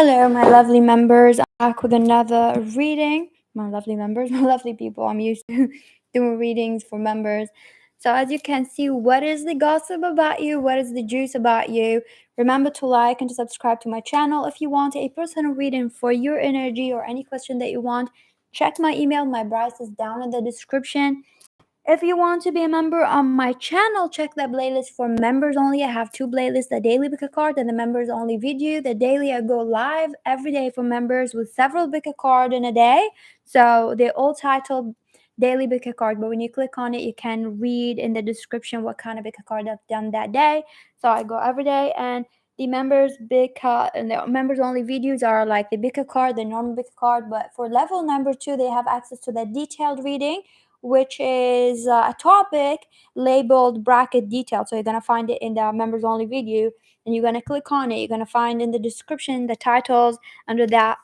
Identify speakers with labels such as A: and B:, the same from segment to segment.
A: Hello, my lovely members. I'm back with another reading. My lovely members, my lovely people. I'm used to doing readings for members. So, as you can see, what is the gossip about you? What is the juice about you? Remember to like and to subscribe to my channel. If you want a personal reading for your energy or any question that you want, check my email. My price is down in the description. If you want to be a member on my channel, check the playlist for members only. I have two playlists, the daily pickacard and the members only video. The daily I go live every day for members with several pickacard in a day. So they're all titled daily pickacard, but when you click on it, you can read in the description what kind of pickacard I've done that day. So I go every day, and the members big and the members only videos are like the pickacard, the normal pickacard, but for level number 2, they have access to the detailed reading, which is a topic labeled bracket detail. So you're going to find it in the members only video, and you're going to click on it. You're going to find in the description the titles under that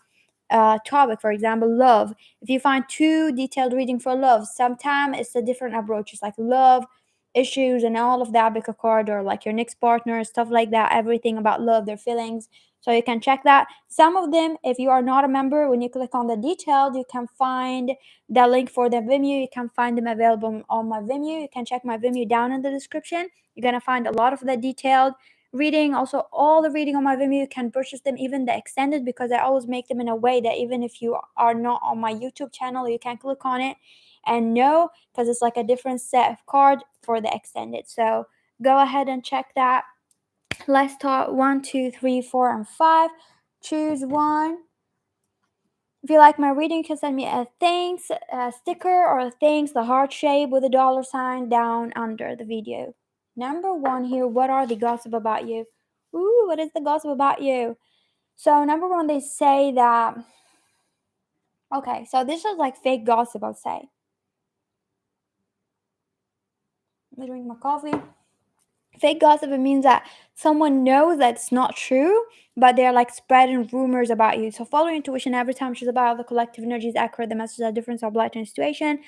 A: topic. For example, love. If you find two detailed reading for love, sometimes it's a different approach. It's like love issues and all of that, pick a card, or like your next partner, stuff like that, everything about love, their feelings. So you can check that. Some of them, if you are not a member, when you click on the detailed, you can find the link for the Vimeo. You can find them available on my Vimeo. You can check my Vimeo down in the description. You're gonna find a lot of the detailed reading. Also, all the reading on my Vimeo, you can purchase them, even the extended, because I always make them in a way that even if you are not on my YouTube channel, you can click on it and know, because it's like a different set of card for the extended. So go ahead and check that. Let's start 1, 2, 3, 4, and 5. Choose one. If you like my reading, you can send me a thanks a sticker or a thanks, the heart shape with a dollar sign down under the video. Number 1 here, what are the gossip about you? Ooh, what is the gossip about you? So number 1, they say that, okay, so this is like fake gossip, I'll say. Let me drink my coffee. Fake gossip, it means that someone knows that it's not true, but they're like spreading rumors about you. So follow your intuition every time. She's about the collective energy is accurate, the messages are different, so apply to a situation.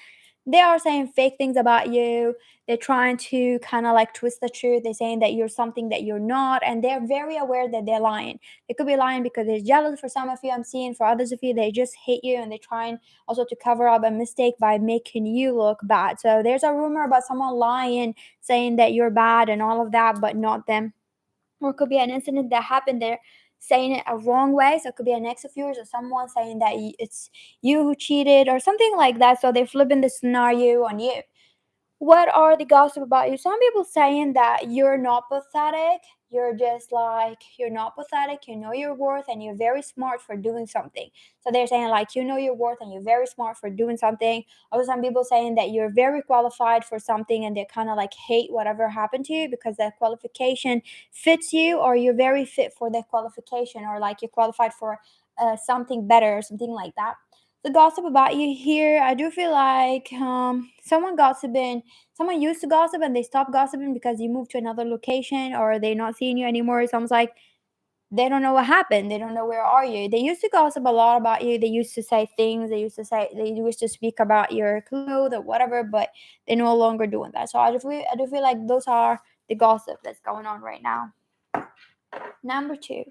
A: They are saying fake things about you. They're trying to kind of like twist the truth. They're saying that you're something that you're not, and they're very aware that they're lying. They could be lying because they're jealous for some of you, I'm seeing. For others of you, they just hate you, and they're trying also to cover up a mistake by making you look bad. So there's a rumor about someone lying, saying that you're bad and all of that, but not them. Or it could be an incident that happened there, saying it a wrong way. So it could be an ex of yours or someone saying that it's you who cheated or something like that. So they're flipping the scenario on you. What are the gossip about you? Some people saying that you're not pathetic. You're just like, you're not pathetic. You know your worth and you're very smart for doing something. So they're saying like, you know your worth and you're very smart for doing something. Or some people saying that you're very qualified for something, and they kind of like hate whatever happened to you because that qualification fits you, or you're very fit for that qualification, or like you're qualified for something better or something like that. The gossip about you here, I do feel like someone used to gossip and they stopped gossiping because you moved to another location or they're not seeing you anymore. It sounds like they don't know what happened. They don't know where are you. They used to gossip a lot about you. They used to say things. They used to speak about your clothes or whatever, but they're no longer doing that. So I do feel like those are the gossip that's going on right now. Number 2,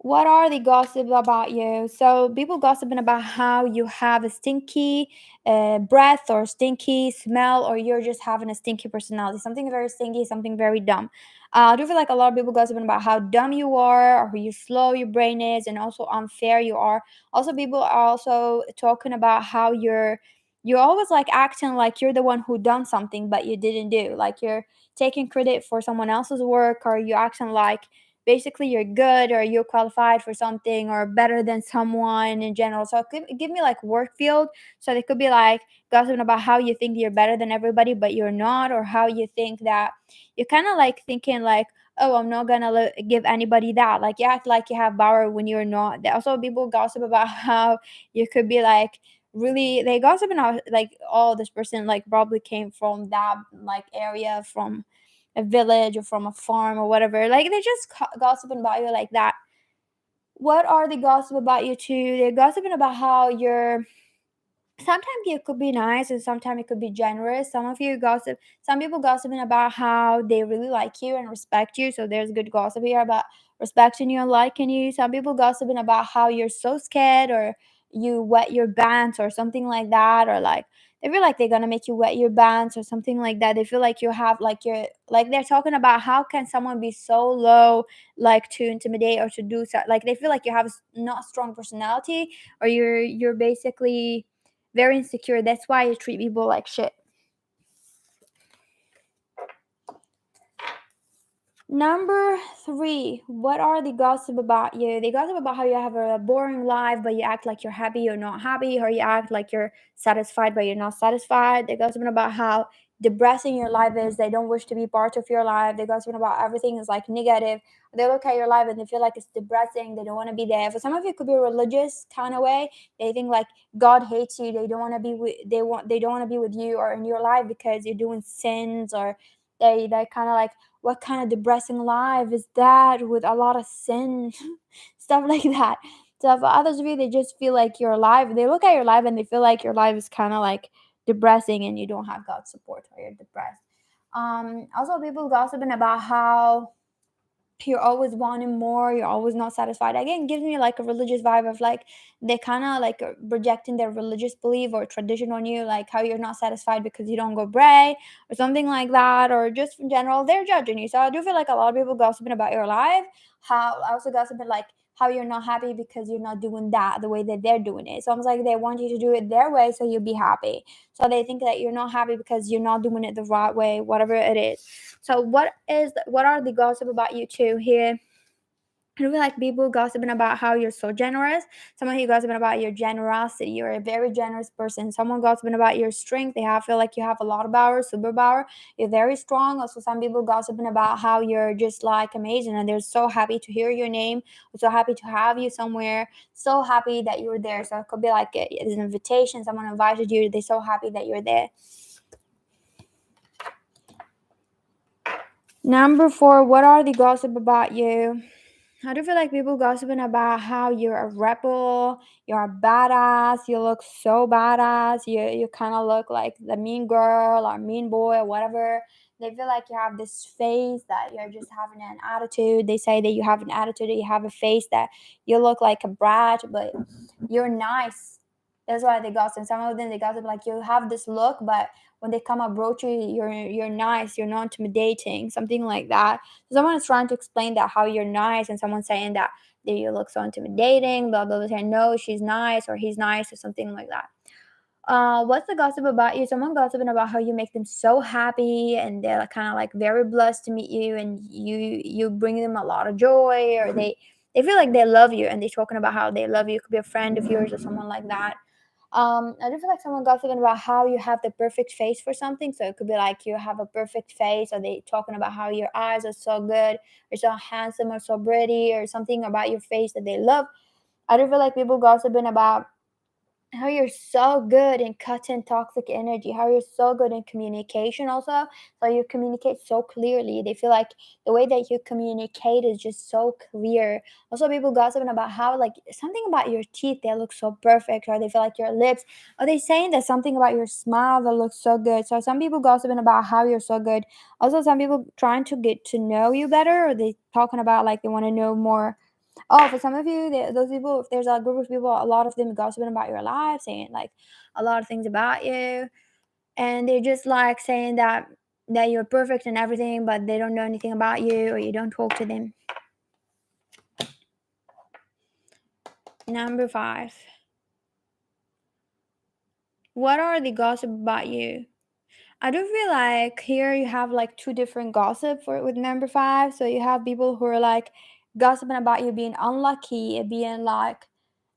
A: what are the gossip about you? So people gossiping about how you have a stinky breath or stinky smell, or you're just having a stinky personality. Something very stinky, something very dumb. I do feel like a lot of people gossiping about how dumb you are, or how slow your brain is, and also unfair you are. Also, people are also talking about how you're always like acting like you're the one who done something but you didn't do. Like you're taking credit for someone else's work, or you're acting like basically you're good or you're qualified for something or better than someone in general. So it could give me like work field. So they could be like gossiping about how you think you're better than everybody but you're not, or how you think that you're kind of like thinking like, oh, I'm not gonna give anybody that. Like you act like you have power when you're not. Also, people gossip about how you could be like really, they gossip about like, oh, this person like probably came from that like area, from a village or from a farm or whatever. Like they're just gossiping about you like that. What are they gossip about you too? They're gossiping about how sometimes it could be nice and sometimes it could be generous. Some of you gossip, some people gossiping about how they really like you and respect you. So there's good gossip here about respecting you and liking you. Some people gossiping about how you're so scared or you wet your bands or something like that, or like they feel like they're gonna make you wet your bands or something like that. They feel like you have like you're like they're talking about how can someone be so low like to intimidate or to do so, like they feel like you have not strong personality, or you're basically very insecure. That's why you treat people like shit. Number three, what are the gossip about you? They gossip about how you have a boring life, but you act like you're happy, you're not happy, or you act like you're satisfied, but you're not satisfied. They gossip about how depressing your life is. They don't wish to be part of your life. They gossip about everything is like negative. They look at your life and they feel like it's depressing. They don't want to be there. For some of you, it could be a religious kind of way. They think like God hates you. They don't want to be with. They don't want to be with you or in your life because you're doing sins, or they kind of like what kind of depressing life is that with a lot of sin, stuff like that. So for others of you, they just feel like you're alive. They look at your life and they feel like your life is kind of like depressing and you don't have God's support or you're depressed. Also, people gossiping about how you're always wanting more, you're always not satisfied. Again, gives me like a religious vibe of like they kind of like projecting their religious belief or tradition on you, like how you're not satisfied because you don't go pray or something like that, or just in general they're judging you. So I do feel like a lot of people gossiping about your life, how also gossiping like how you're not happy because you're not doing that the way that they're doing it. It's almost like they want you to do it their way so you'll be happy. So they think that you're not happy because you're not doing it the right way, whatever it is. So what are the gossip about you too here? I feel like people gossiping about how you're so generous. Someone who gossiping about your generosity. You're a very generous person. Someone gossiping about your strength. They have feel like you have a lot of power, superpower. You're very strong. Also, some people gossiping about how you're just like amazing and they're so happy to hear your name. So happy to have you somewhere. So happy that you're there. So it could be like it's an invitation. Someone invited you. They're so happy that you're there. Number four, what are the gossip about you? I do feel like people gossiping about how you're a rebel, you're a badass, you look so badass, you kind of look like the mean girl or mean boy or whatever. They feel like you have this face that you're just having an attitude. They say that you have an attitude, that you have a face that you look like a brat, but you're nice. That's why they gossip. Some of them they gossip like you have this look, but when they come approach you, you're nice, you're not intimidating, something like that. Someone is trying to explain that how you're nice, and someone saying that you look so intimidating, blah blah blah, saying no, she's nice or he's nice or something like that. What's the gossip about you? Someone gossiping about how you make them so happy and they're kind of like very blessed to meet you and you bring them a lot of joy, or they feel like they love you and they're talking about how they love you. It could be a friend of yours or someone like that. I do feel like someone gossiping about how you have the perfect face for something. So it could be like you have a perfect face, or they talking about how your eyes are so good, or so handsome, or so pretty, or something about your face that they love. I do feel like people gossiping about how you're so good in cutting toxic energy, how you're so good in communication also. So you communicate so clearly. They feel like the way that you communicate is just so clear. Also, people gossiping about how like something about your teeth, they look so perfect, or they feel like your lips, or they saying that something about your smile that looks so good. So some people gossiping about how you're so good. Also, some people trying to get to know you better, or they talking about like they want to know more. Oh, for some of you, those people, if there's a group of people, a lot of them gossiping about your life, saying like a lot of things about you, and they're just like saying that you're perfect and everything, but they don't know anything about you or you don't talk to them. Number five, what are the gossip about you? I do feel like here you have like two different gossip for with number five. So you have people who are like gossiping about you being unlucky, being like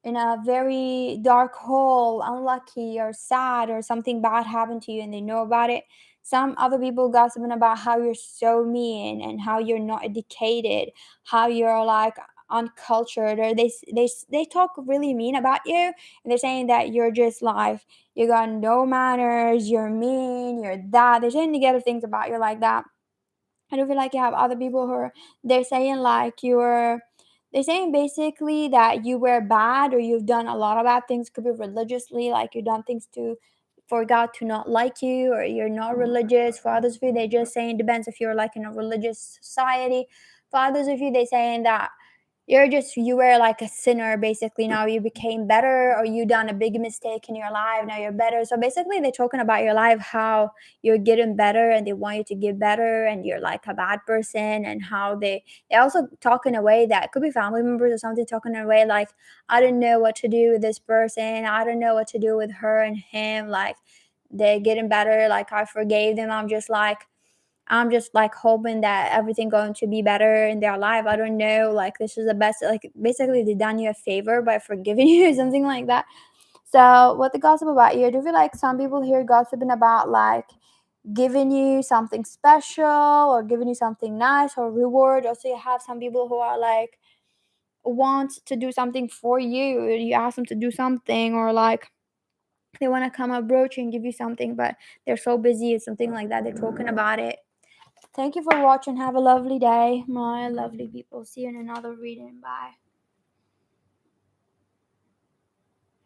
A: in a very dark hole, unlucky or sad, or something bad happened to you and they know about it. Some other people gossiping about how you're so mean and how you're not educated, how you're like uncultured, or they talk really mean about you, and they're saying that you're just like you got no manners, you're mean, you're that. They're saying negative things about you like that. I don't feel like you have other people who are they're saying like They're saying basically that you were bad or you've done a lot of bad things, could be religiously, like you've done things to for God to not like you, or you're not religious. For others of you, they just saying depends if you're like in a religious society. For others of you, they saying that you were like a sinner basically, now you became better, or you done a big mistake in your life, now you're better. So basically they're talking about your life, how you're getting better and they want you to get better, and you're like a bad person, and how they also talk in a way that could be family members or something, talking in a way like, I don't know what to do with this person, I don't know what to do with her and him, like they're getting better, like I forgave them, I'm just like hoping that everything going to be better in their life. I don't know, like this is the best, like basically they done you a favor by forgiving you or something like that. So what the gossip about you? I do feel like some people here gossiping about like giving you something special or giving you something nice or reward. Also you have some people who are like want to do something for you. You ask them to do something, or like they want to come approach you and give you something, but they're so busy or something like that. They're talking about it. Thank you for watching. Have a lovely day, my lovely people. See you in another reading. Bye.